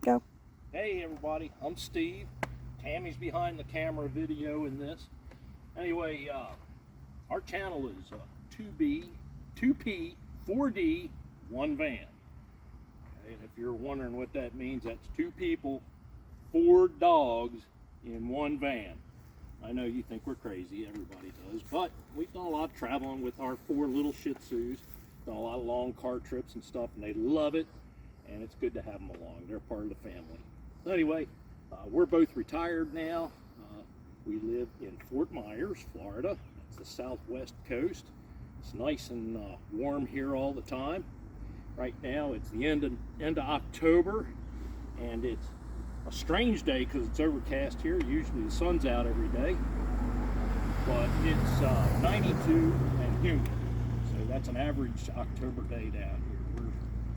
Go. Hey everybody, I'm Steve. Tammy's behind the camera video in this. Anyway, our channel is 2B, 2P, 4D, 1 van. Okay, and if you're wondering what that means, that's 2 people, 4 dogs in 1 van. I know you think we're crazy, everybody does, but we've done a lot of traveling with our 4 little Shih Tzus, done a lot of long car trips and stuff, and they love it, and it's good to have them along. They're part of the family. So anyway, we're both retired now. We live in Fort Myers, Florida. It's the southwest coast. It's nice and warm here all the time. Right now it's the end of October, and it's a strange day because it's overcast here. Usually the sun's out every day, but it's 92 and humid. So that's an average October day down here.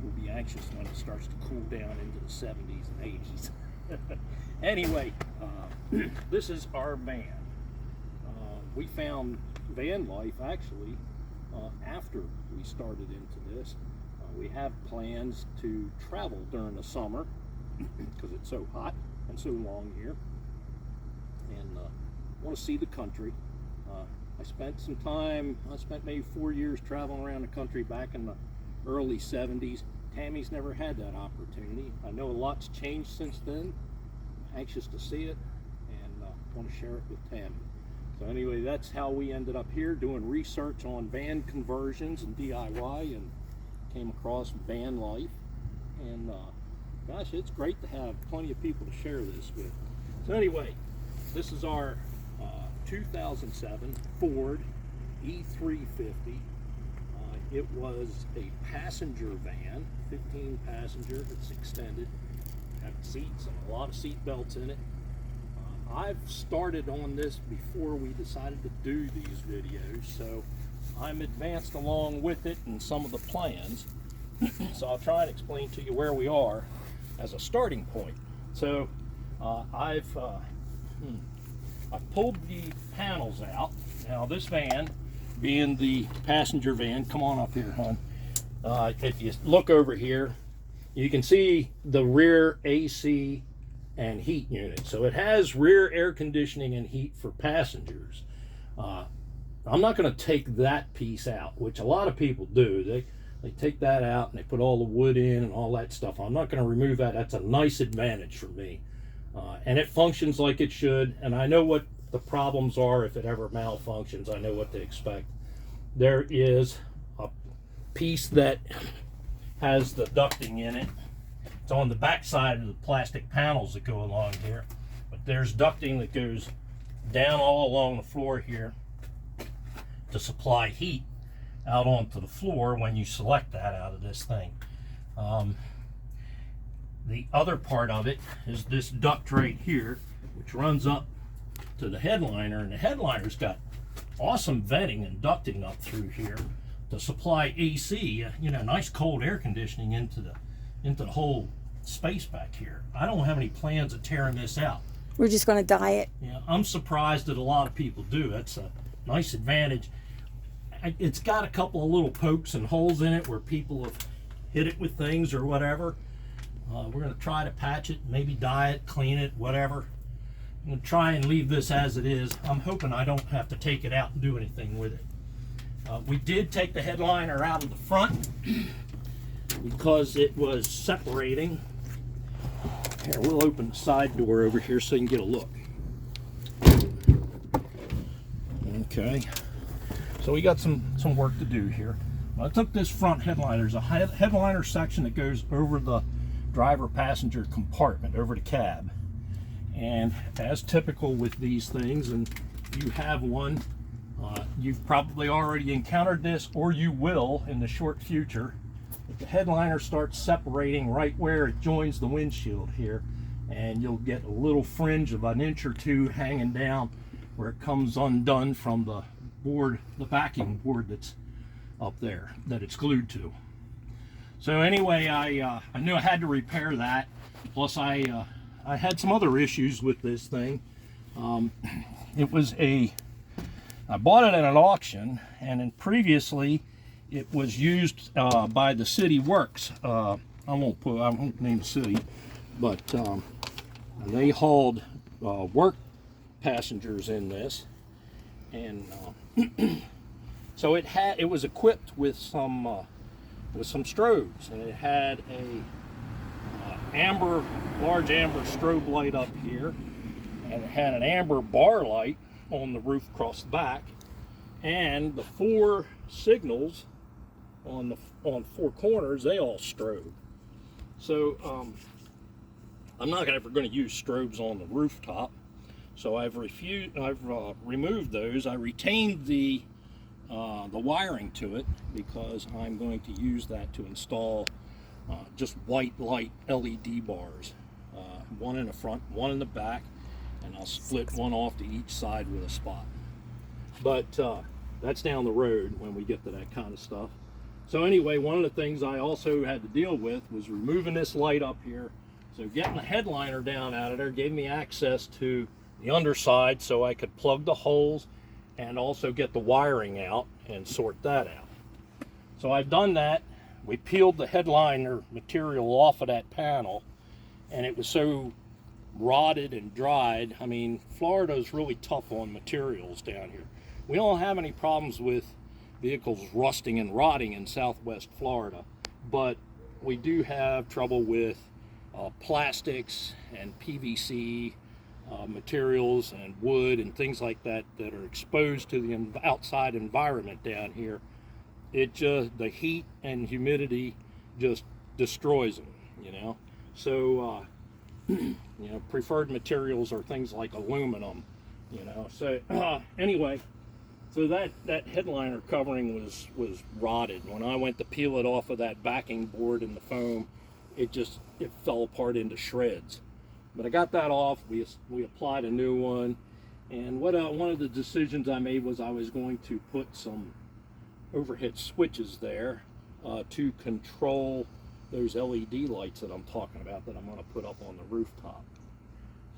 We'll be anxious when it starts to cool down into the 70s and 80s. Anyway, this is our van. We found van life actually after we started into this. We have plans to travel during the summer because it's so hot and so long here, and want to see the country. I spent maybe 4 years traveling around the country back in the early 70s. Tammy's never had that opportunity. I know a lot's changed since then. I'm anxious to see it and want to share it with Tammy. So anyway, that's how we ended up here doing research on van conversions and DIY, and came across van life. And gosh, it's great to have plenty of people to share this with. So anyway, this is our 2007 Ford E350. It was a passenger van, 15 passenger. It's extended, have seats and a lot of seat belts in it. I've started on this before we decided to do these videos, so I'm advanced along with it and some of the plans. So I'll try and explain to you where we are as a starting point. So I've pulled the panels out. Now this van, being the passenger van, come on up here, hon. If you look over here, you can see the rear AC and heat unit. So it has rear air conditioning and heat for passengers. I'm not going to take that piece out, which a lot of people do. They take that out and they put all the wood in and all that stuff. I'm not going to remove that. That's a nice advantage for me. And it functions like it should, and I know what the problems are if it ever malfunctions. I know what to expect. There is a piece that has the ducting in it. It's on the back side of the plastic panels that go along here, but there's ducting that goes down all along the floor here to supply heat out onto the floor when you select that out of this thing. The other part of it is this duct right here, which runs up to the headliner, and the headliner's got awesome venting and ducting up through here to supply AC, you know, nice cold air conditioning into the whole space back here. I don't have any plans of tearing this out. We're just going to dye it. Yeah, I'm surprised that a lot of people do. That's a nice advantage. It's got a couple of little pokes and holes in it where people have hit it with things or whatever. We're going to try to patch it, maybe dye it, clean it, whatever. I'm going to try and leave this as it is. I'm hoping I don't have to take it out and do anything with it. We did take the headliner out of the front because it was separating. Here, we'll open the side door over here so you can get a look. Okay, so we got some work to do here. I took this front headliner. There's a headliner section that goes over the driver passenger compartment, over the cab. And as typical with these things, and you have one, you've probably already encountered this, or you will in the short future. If the headliner starts separating right where it joins the windshield here, and you'll get a little fringe of an inch or two hanging down where it comes undone from the board, the backing board that's up there that it's glued to. So anyway, I knew I had to repair that. Plus I had some other issues with this thing. I bought it at an auction, and then previously it was used by the city works. I won't name the city, but they hauled work passengers in this, and so it was equipped with some strobes, and it had a large amber strobe light up here, and it had an amber bar light on the roof across the back, and the 4 signals on 4 corners, they all strobe. So I'm not ever going to use strobes on the rooftop, so I've removed those. I retained the wiring to it because I'm going to use that to install just white light LED bars, one in the front, one in the back, and I'll split one off to each side with a spot. But that's down the road when we get to that kind of stuff. So anyway, one of the things I also had to deal with was removing this light up here. So getting the headliner down out of there gave me access to the underside so I could plug the holes and also get the wiring out and sort that out. So I've done that. We peeled the headliner material off of that panel, and it was so rotted and dried. I mean, Florida's really tough on materials down here. We don't have any problems with vehicles rusting and rotting in Southwest Florida, but we do have trouble with plastics and PVC materials and wood and things like that that are exposed to the outside environment down here. It just, the heat and humidity just destroys them, you know. So you know, preferred materials are things like aluminum, you know. So anyway, so that headliner covering was rotted. When I went to peel it off of that backing board and the foam, it fell apart into shreds. But I got that off. We applied a new one, and one of the decisions I made was I was going to put some overhead switches there to control those LED lights that I'm talking about that I'm going to put up on the rooftop.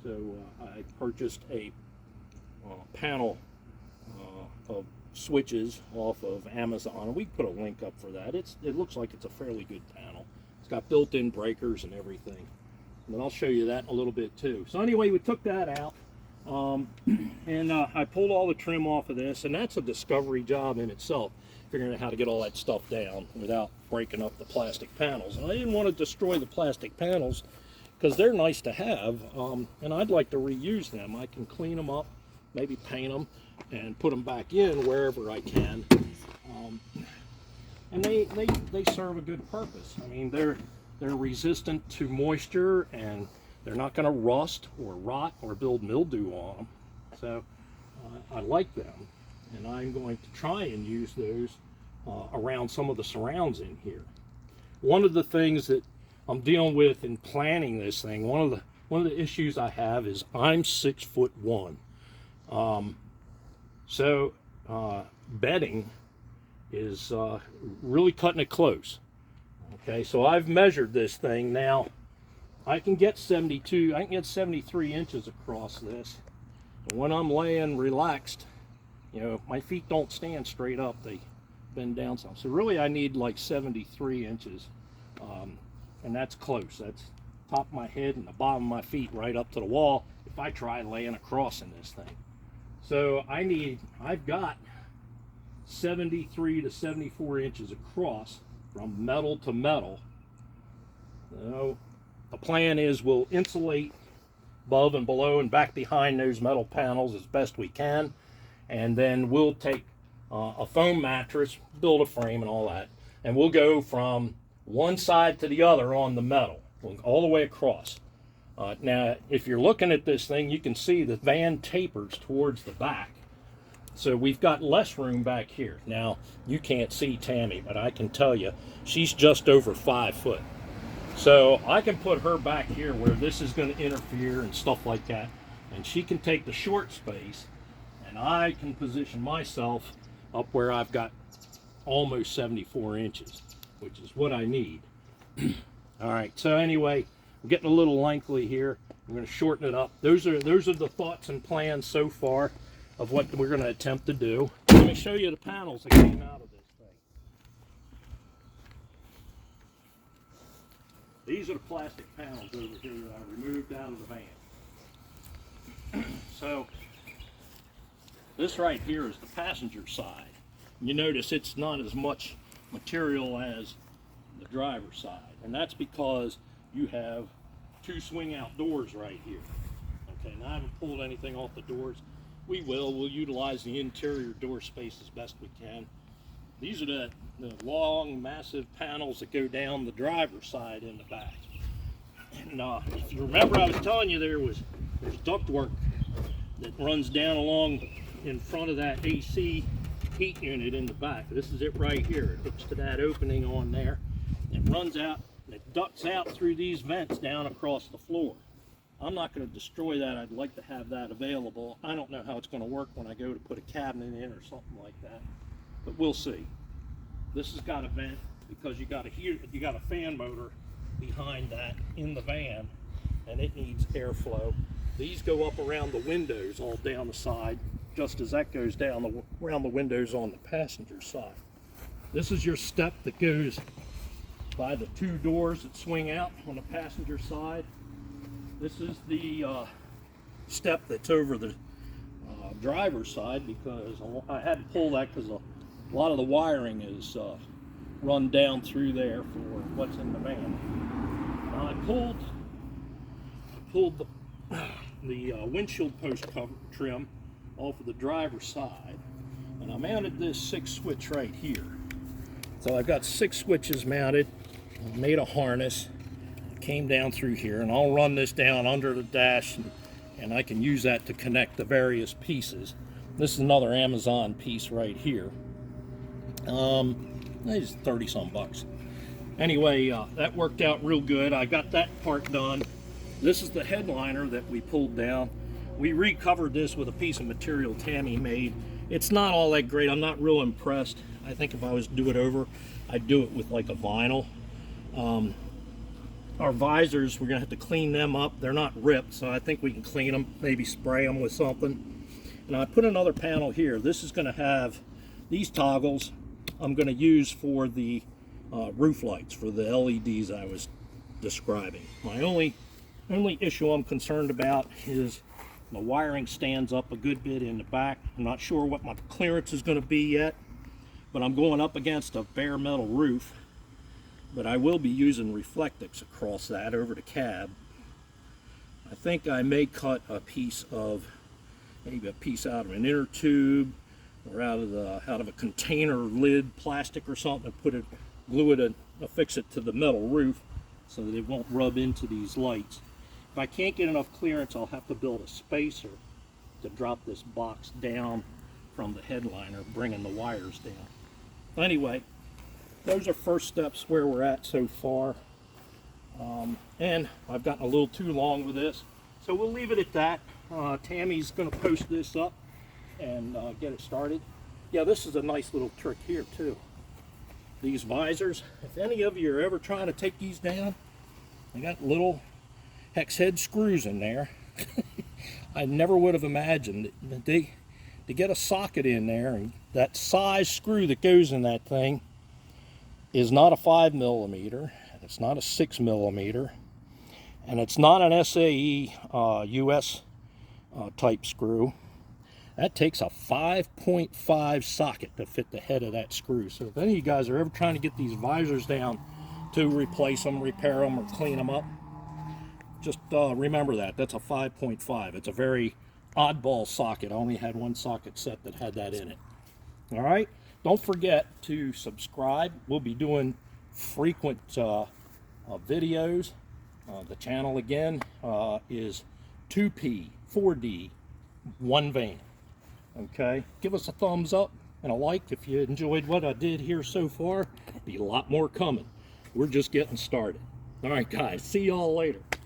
So I purchased a panel of switches off of Amazon. We put a link up for that. It looks like it's a fairly good panel. It's got built-in breakers and everything. But I'll show you that in a little bit too. So anyway, we took that out, and I pulled all the trim off of this, and that's a discovery job in itself, figuring out how to get all that stuff down without breaking up the plastic panels. And I didn't want to destroy the plastic panels because they're nice to have, and I'd like to reuse them. I can clean them up, maybe paint them, and put them back in wherever I can. And they serve a good purpose. I mean, they're resistant to moisture, and they're not going to rust or rot or build mildew on them. So I like them, and I'm going to try and use those around some of the surrounds in here. One of the things that I'm dealing with in planning this thing, one of the issues I have is I'm 6'1". So bedding is really cutting it close. Okay, so I've measured this thing. Now I can get 73 inches across this. And when I'm laying relaxed, you know, my feet don't stand straight up, they bend down some. So really I need like 73 inches, and that's close. That's top of my head and the bottom of my feet right up to the wall if I try laying across in this thing. So I've got 73 to 74 inches across from metal to metal. So the plan is we'll insulate above and below and back behind those metal panels as best we can, and then we'll take a foam mattress, build a frame and all that, and we'll go from one side to the other on the metal, all the way across. Now, if you're looking at this thing, you can see the van tapers towards the back. So we've got less room back here. Now, you can't see Tammy, but I can tell you, she's just over 5 foot. So I can put her back here where this is going to interfere and stuff like that. And she can take the short space, and I can position myself up where I've got almost 74 inches, which is what I need. All right, so anyway, I'm getting a little lengthy here. I'm going to shorten it up. Those are the thoughts and plans so far of what we're going to attempt to do. Let me show you the panels that came out of this These are the plastic panels over here that I removed out of the van. So this right here is the passenger side. You notice it's not as much material as the driver's side, and that's because you have two swing out doors right here. Okay, now I haven't pulled anything off the doors. We'll utilize the interior door space as best we can. These are the long, massive panels that go down the driver's side in the back. And if you remember, I was telling you there's ductwork that runs down along in front of that AC heat unit in the back. This is it right here. It hooks to that opening on there. It runs out, and it ducts out through these vents down across the floor. I'm not going to destroy that. I'd like to have that available. I don't know how it's going to work when I go to put a cabinet in or something like that, but we'll see. This has got a vent because you got a fan motor behind that in the van, and it needs airflow. These go up around the windows all down the side, just as that goes down around the windows on the passenger side. This is your step that goes by the two doors that swing out on the passenger side. This is the step that's over the driver's side, because I had to pull that because a lot of the wiring is run down through there for what's in the van. Now I pulled the windshield post cover trim off of the driver's side, and I mounted this 6 switch right here. So I've got 6 switches mounted. I made a harness, came down through here, and I'll run this down under the dash, and I can use that to connect the various pieces. This is another Amazon piece right here. It's 30 some bucks. Anyway, that worked out real good. I got that part done. This is the headliner that we pulled down. We recovered this with a piece of material Tammy made. It's not all that great. I'm not real impressed. I think if I was to do it over, I'd do it with like a vinyl. Our visors, we're gonna have to clean them up. They're not ripped, so I think we can clean them, maybe spray them with something. And I put another panel here. This is gonna have these toggles I'm gonna use for the roof lights, for the LEDs I was describing. My only issue I'm concerned about is the wiring stands up a good bit in the back. I'm not sure what my clearance is gonna be yet, but I'm going up against a bare metal roof. But I will be using reflectix across that over the cab. I think I may cut a piece of, maybe a piece out of an inner tube or out of a container lid, plastic or something, and glue it and affix it to the metal roof so that it won't rub into these lights. If I can't get enough clearance, I'll have to build a spacer to drop this box down from the headliner, bringing the wires down. Anyway, those are first steps where we're at so far. And I've gotten a little too long with this, so we'll leave it at that. Tammy's going to post this up and get it started. Yeah, this is a nice little trick here too. These visors, if any of you are ever trying to take these down, they got little hex head screws in there. I never would have imagined that to get a socket in there, and that size screw that goes in that thing is not a 5mm, and it's not a 6mm, and it's not an SAE US type screw. That takes a 5.5 socket to fit the head of that screw. So if any of you guys are ever trying to get these visors down to replace them, repair them, or clean them up, just remember that's a 5.5. It's a very oddball socket. I only had one socket set that had that in it. All right, don't forget to subscribe. We'll be doing frequent videos. The channel again is 2P, 4D, one van. Okay, give us a thumbs up and a like if you enjoyed what I did here so far. Be a lot more coming. We're just getting started. All right, guys, see y'all later.